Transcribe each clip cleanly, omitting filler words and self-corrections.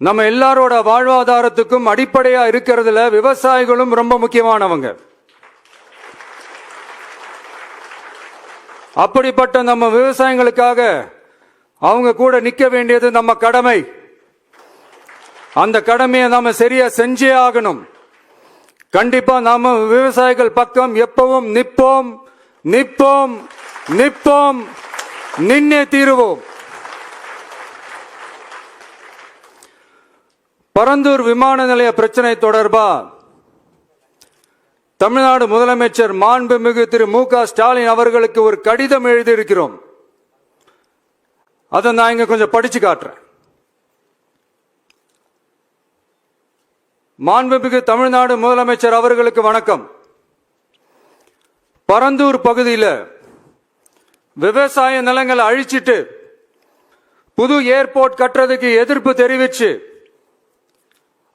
நம்ம எல்லாரோட வாழ்வாதாரத்துக்கும் அடிப்படையா இருக்கிறதுல விவசாயிகளும் ரொம்ப முக்கியமானவங்க. அப்படிப்பட்ட நம்ம விவசாயிகளுக்காக அவங்க கூட நிக்க வேண்டியது நம்ம கடமை. அந்த கடமையை நாம சரியா செஞ்சே ஆகணும். கண்டிப்பா நாம விவசாயிகள் பக்கம் எப்பவும் நிற்போம் நிற்போம் நிற்போம், நின்னே தீருவோம். பரந்தூர் விமான நிலைய பிரச்சனை தொடர்பா தமிழ்நாடு முதலமைச்சர் மாண்புமிகு திரு மு.க. ஸ்டாலின் அவர்களுக்கு ஒரு கடிதம் எழுதியிருக்கிறோம். அதை நான் இங்க கொஞ்சம் படிச்சு காட்டுறேன். மாண்புமிகு தமிழ்நாடு முதலமைச்சர் அவர்களுக்கு வணக்கம். பரந்தூர் பகுதியில் விவசாய நிலங்களை அழிச்சிட்டு புது ஏர்போர்ட் கட்டுறதுக்கு எதிர்ப்பு தெரிவிச்சு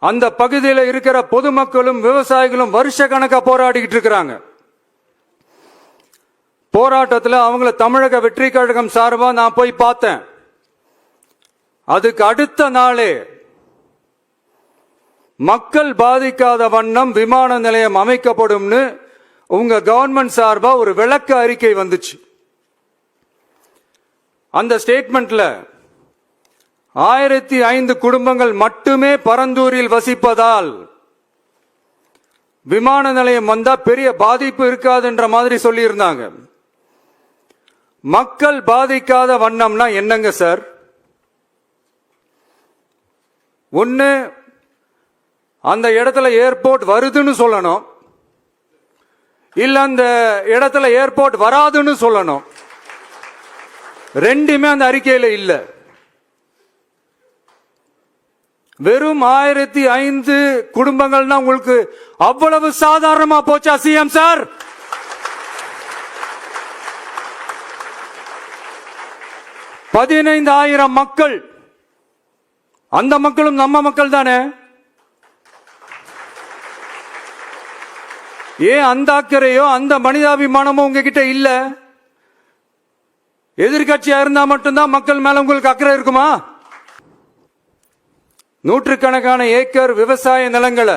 அந்த பகுதியில் இருக்கிற பொதுமக்களும் விவசாயிகளும் வருஷ கணக்கா போராடிக்கிட்டு இருக்கிறாங்க. போராட்டத்தில் அவங்கள தமிழக வெற்றி கழகம் சார்பா நான் போய் பார்த்தேன். அதுக்கு அடுத்த நாளே மக்கள் பாதிக்காத வண்ணம் விமான நிலையம் அமைக்கப்படும்னு உங்க கவர்மெண்ட் சார்பா ஒரு விளக்க அறிக்கை வந்துச்சு. அந்த ஸ்டேட்மெண்ட்ல 1005 குடும்பங்கள் மட்டுமே பரந்தூரில் வசிப்பதால் விமான நிலையம் வந்தா பெரிய பாதிப்பு இருக்காதுன்ற மாதிரி சொல்லி இருந்தாங்க. மக்கள் பாதிக்காத வண்ணம்னா என்னங்க சார்? ஒன்னு அந்த இடத்துல ஏர்போர்ட் வருதுன்னு சொல்லணும், இல்ல அந்த இடத்துல ஏர்போர்ட் வராதுன்னு சொல்லணும். ரெண்டுமே அந்த அறிக்கையில இல்ல. வெறும் 1005 குடும்பங்கள்னா உங்களுக்கு அவ்வளவு சாதாரணமா போச்சா சிஎம் சார்? $15,000 மக்கள், அந்த மக்களும் நம்ம மக்கள் தானே. ஏன் அந்த அக்கறையோ அந்த மனிதாபிமானமோ உங்ககிட்ட இல்ல? எதிர்கட்சியா இருந்தா மட்டும்தான் மக்கள் மேல உங்களுக்கு அக்கறை இருக்குமா? நூற்றுக்கணக்கான ஏக்கர் விவசாய நிலங்களை